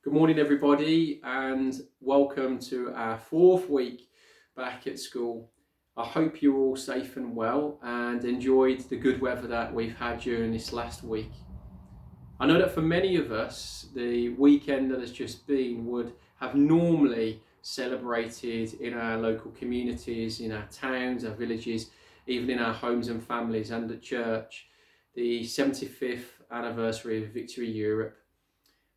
Good morning, everybody, and welcome to our fourth week back at school. I hope you're all safe and well and enjoyed the good weather that we've had during this last week. I know that for many of us, the weekend that has just been would have normally celebrated in our local communities, in our towns, our villages, even in our homes and families and at church, the 75th anniversary of Victory Europe.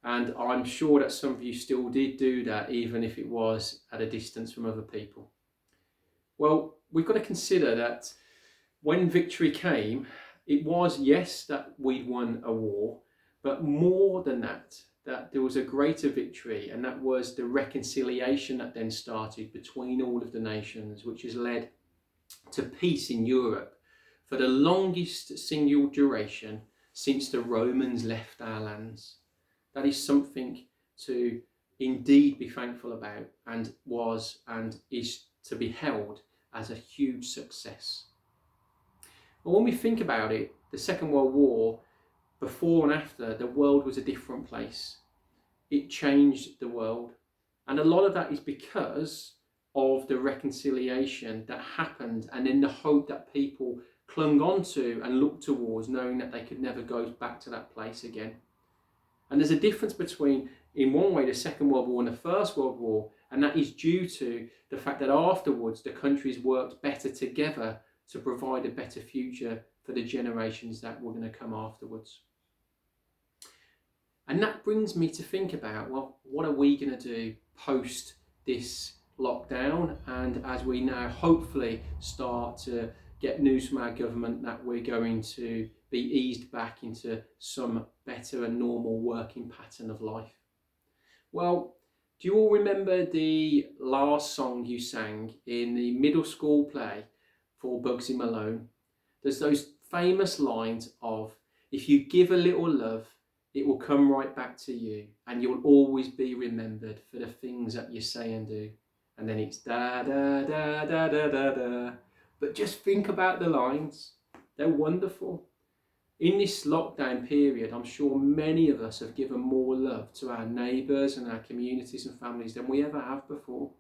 And I'm sure that some of you still did do that, even if it was at a distance from other people. Well, we've got to consider that when victory came, it was, yes, that we'd won a war, but more than that, that there was a greater victory, and that was the reconciliation that then started between all of the nations, which has led to peace in Europe for the longest single duration since the Romans left our lands. That is something to indeed be thankful about, and was and is to be held as a huge success. But when we think about it, the Second World War, before and after, the world was a different place. It changed the world. And a lot of that is because of the reconciliation that happened, and then the hope that people clung on to and looked towards, knowing that they could never go back to that place again. And there's a difference between, in one way, the Second World War and the First World War, and that is due to the fact that afterwards the countries worked better together to provide a better future for the generations that were going to come afterwards. And that brings me to think about, well, what are we going to do post this lockdown, and as we now hopefully start to get news from our government that we're going to be eased back into some better and normal working pattern of life. Well, do you all remember the last song you sang in the middle school play for Bugsy Malone? There's those famous lines of, if you give a little love, it will come right back to you, and you'll always be remembered for the things that you say and do. And then it's da da da da da da da. But just think about the lines. They're wonderful. In this lockdown period, I'm sure many of us have given more love to our neighbours and our communities and families than we ever have before.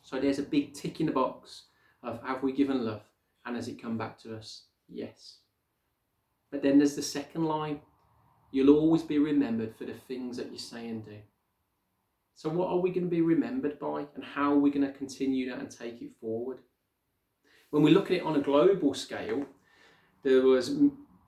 So there's a big tick in the box of, have we given love, and has it come back to us? Yes. But then there's the second line. You'll always be remembered for the things that you say and do. So what are we going to be remembered by, and how are we going to continue that and take it forward? When we look at it on a global scale, there was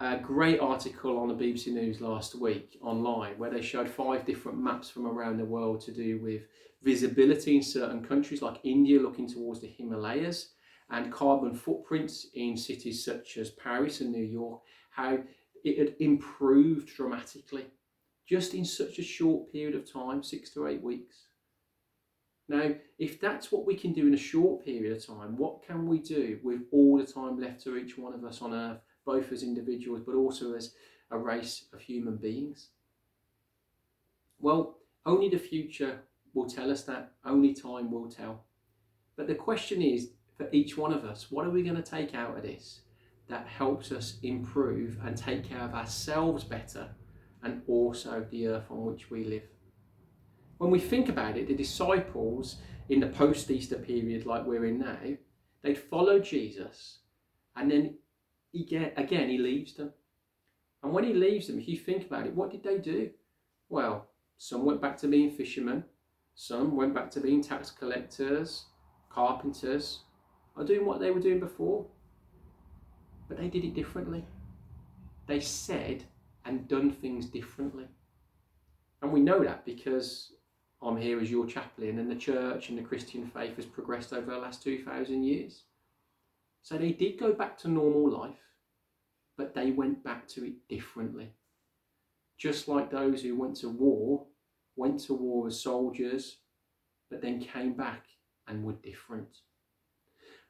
a great article on the BBC News last week online where they showed 5 different maps from around the world to do with visibility in certain countries like India looking towards the Himalayas, and carbon footprints in cities such as Paris and New York, how it had improved dramatically just in such a short period of time, 6 to 8 weeks. Now, if that's what we can do in a short period of time, what can we do with all the time left to each one of us on Earth, both as individuals but also as a race of human beings? Well, only the future will tell us that. Only time will tell. But the question is, for each one of us, what are we going to take out of this that helps us improve and take care of ourselves better, and also the earth on which we live? When we think about it, the disciples in the post-Easter period like we're in now, they'd follow Jesus, and then he leaves them. And when he leaves them, if you think about it, what did they do? Well, some went back to being fishermen, some went back to being tax collectors, carpenters, or doing what they were doing before. But they did it differently. They said and done things differently. And we know that because I'm here as your chaplain, and the church and the Christian faith has progressed over the last 2,000 years. So they did go back to normal life, but they went back to it differently. Just like those who went to war as soldiers, but then came back and were different.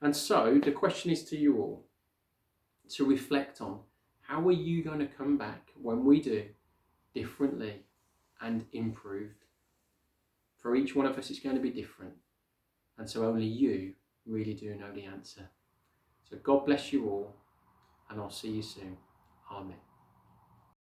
And so the question is to you all to reflect on, how are you going to come back when we do differently and improved? For each one of us, it's going to be different. And so only you really do know the answer. So God bless you all, and I'll see you soon. Amen.